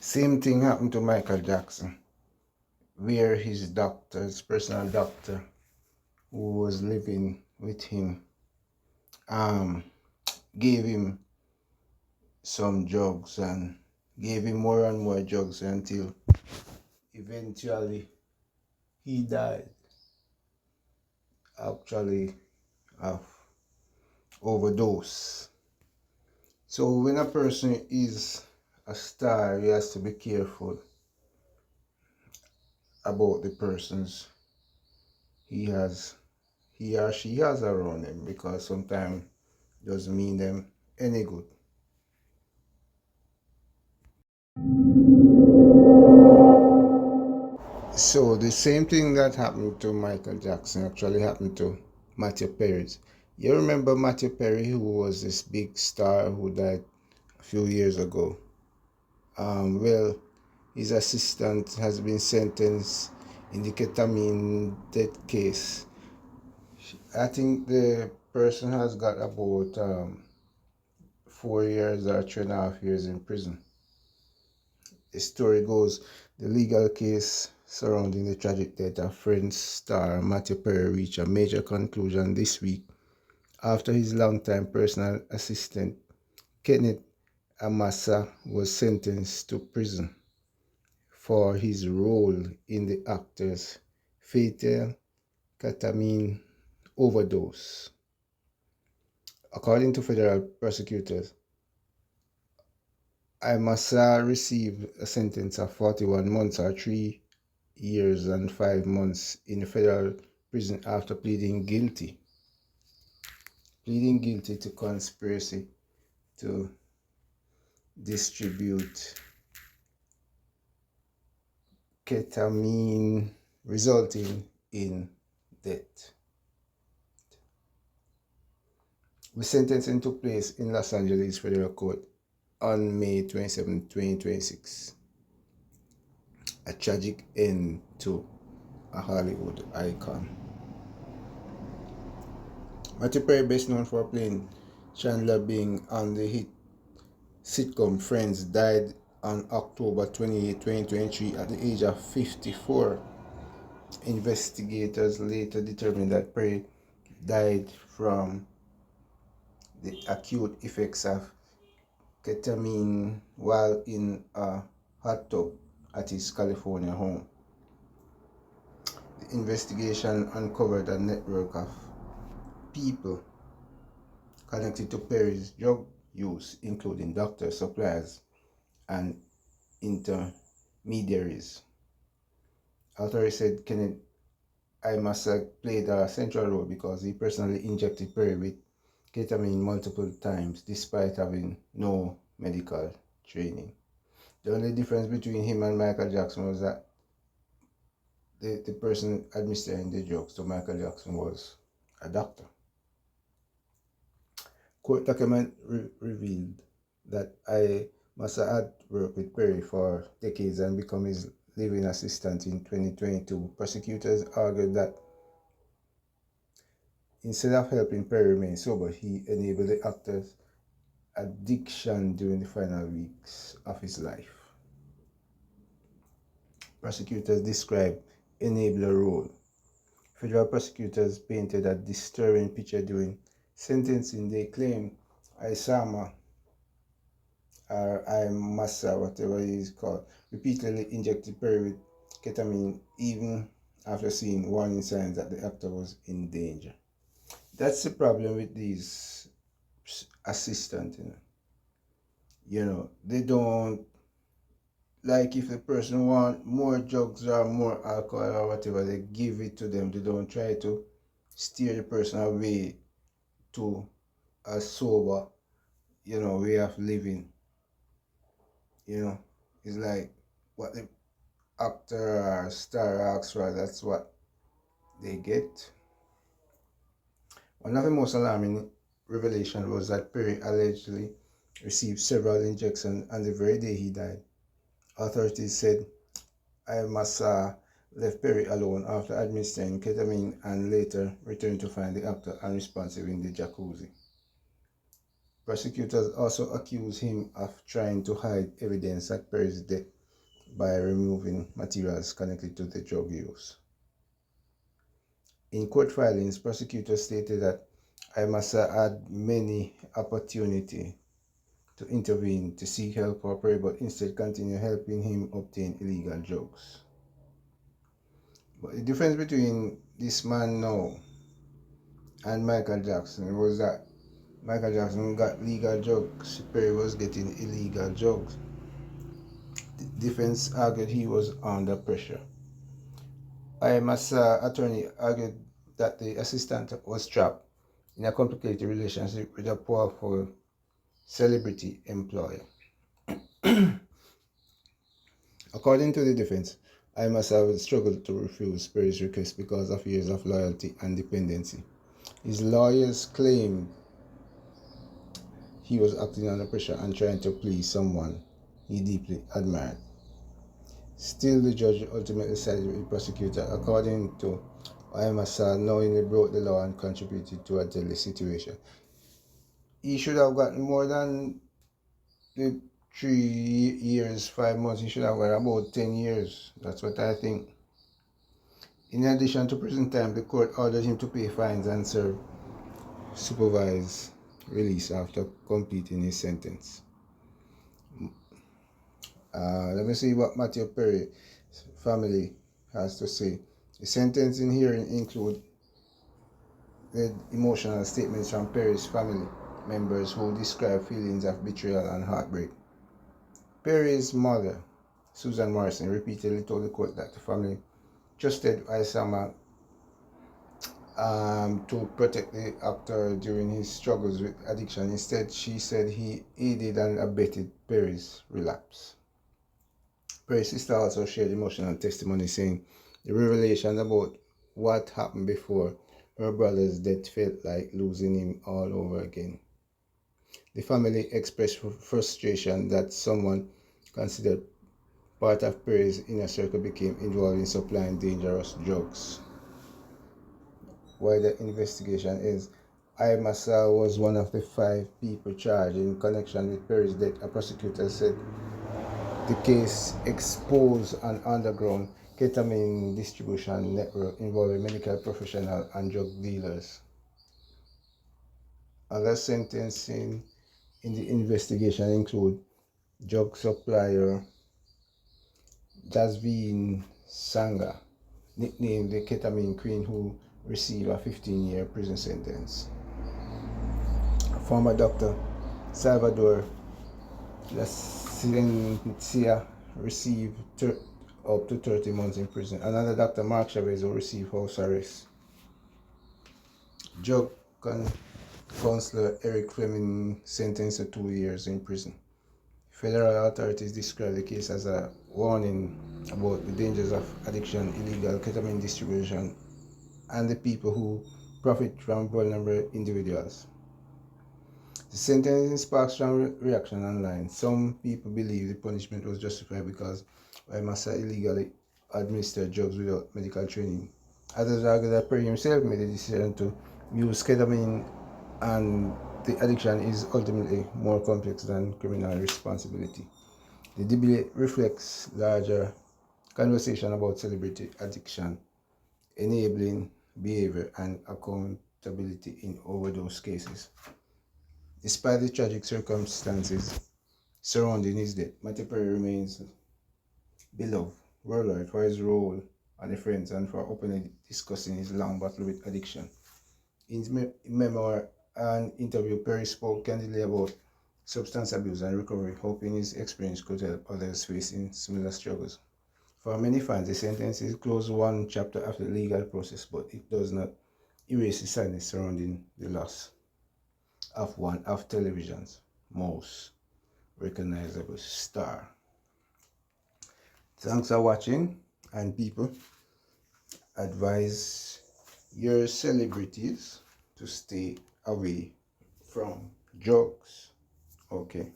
Same thing happened to Michael Jackson, where his doctor, his personal doctor, who was living with him, um, gave him some drugs and gave him more and more drugs until eventually he died, actually, of overdose. So when a person is a star, he has to be careful about the persons he has, he or she has around him, because sometimes doesn't mean them any good. So the same thing that happened to Michael Jackson actually happened to Matthew Perry. You remember Matthew Perry, who was this big star who died a few years ago? Well, his assistant has been sentenced in the ketamine death case. I think the person has got about 4 years or 3.5 years in prison. The story goes, the legal case surrounding the tragic death of French star Matthew Perry reached a major conclusion this week after his longtime personal assistant Kenneth Amasa was sentenced to prison for his role in the actor's fatal ketamine overdose. According to federal prosecutors, Amasa received a sentence of 41 months or 3 years and 5 months in a federal prison after pleading guilty to conspiracy to distribute ketamine, resulting in death. The sentencing took place in Los Angeles Federal Court on May 27, 2026. A tragic end to a Hollywood icon. Matthew Perry, best known for playing Chandler Bing on the hit sitcom Friends, died on October 28, 2023 at the age of 54. Investigators later determined that Perry died from the acute effects of ketamine while in a hot tub at his California home. The investigation uncovered a network of people connected to Perry's drug use, including doctors, suppliers, and intermediaries. Authorities said Kenneth Imasa played a central role because he personally injected Perry with ketamine multiple times despite having no medical training. The only difference between him and Michael Jackson was that the person administering the drugs to Michael Jackson was a doctor. Court document revealed that Imasa had worked with Perry for decades and become his living assistant in 2022. Prosecutors argued that instead of helping Perry remain sober, he enabled the actor's addiction during the final weeks of his life. Prosecutors described enabler role. Federal prosecutors painted a disturbing picture during sentencing. They claimed Isama, or Imasa, whatever he is called, repeatedly injected Perry with ketamine even after seeing warning signs that the actor was in danger. That's the problem with these assistants, they don't, like, if the person want more drugs or more alcohol or whatever, they give it to them. They don't try to steer the person away to a sober, way of living. It's like what the actor or star asks for, that's what they get. One of the most alarming revelations was that Perry allegedly received several injections on the very day he died. Authorities said Imasa left Perry alone after administering ketamine and later returned to find the actor unresponsive in the jacuzzi. Prosecutors also accuse him of trying to hide evidence at Perry's death by removing materials connected to the drug use. In court filings, prosecutors stated that Imasa had many opportunities to intervene to seek help for Perry, but instead continued helping him obtain illegal drugs. But the difference between this man now and Michael Jackson was that Michael Jackson got legal drugs, Perry was getting illegal drugs. The defense argued he was under pressure. Imasa attorney argued that the assistant was trapped in a complicated relationship with a powerful celebrity employer. According to the defense, Imasa would struggle to refuse Perry's request because of years of loyalty and dependency. His lawyers claimed he was acting under pressure and trying to please someone he deeply admired. Still, the judge ultimately sided with the prosecutor. According to Imasa, knowingly broke the law and contributed to a deadly situation. He should have gotten more than the 3 years, 5 months. He should have got about 10 years. That's what I think. In addition to prison time, the court ordered him to pay fines and serve supervised release after completing his sentence. Let me see what Matthew Perry's family has to say. The sentencing hearing include the emotional statements from Perry's family members who describe feelings of betrayal and heartbreak. Perry's mother, Susan Morrison, repeatedly told the court that the family trusted Isama to protect the actor during his struggles with addiction. Instead, she said he aided and abetted Perry's relapse. Perry's sister also shared emotional testimony, saying the revelation about what happened before her brother's death felt like losing him all over again. The family expressed frustration that someone considered part of Perry's inner circle became involved in supplying dangerous drugs. While the investigation is, Imasa was one of the 5 people charged in connection with Perry's death. A prosecutor said the case exposed an underground ketamine distribution network involving medical professionals and drug dealers. Other sentencing in the investigation include drug supplier Jasveen Sangha, nicknamed the ketamine queen, who received a 15-year prison sentence. Former doctor Salvador La Ciencia received up to 30 months in prison. Another Dr. Mark Chavez will receive house arrest. Drug counselor Eric Fleming sentenced to 2 years in prison. Federal authorities describe the case as a warning about the dangers of addiction, illegal ketamine distribution, and the people who profit from vulnerable individuals. The sentencing sparks strong reaction online. Some people believe the punishment was justified because Imasa illegally administered drugs without medical training. Others argue that Perry himself made the decision to use ketamine and the addiction is ultimately more complex than criminal responsibility. The debate reflects larger conversation about celebrity addiction, enabling behavior, and accountability in overdose cases. Despite the tragic circumstances surrounding his death, Matthew Perry remains beloved worldwide for his role and friends and for openly discussing his long battle with addiction. In his memoir and interview, Perry spoke candidly about substance abuse and recovery, hoping his experience could help others facing similar struggles. For many fans, the sentence is closed one chapter of the legal process, but it does not erase the sadness surrounding the loss of one of television's most recognizable star. Thanks for watching, and people, advise your celebrities to stay away from drugs. Okay.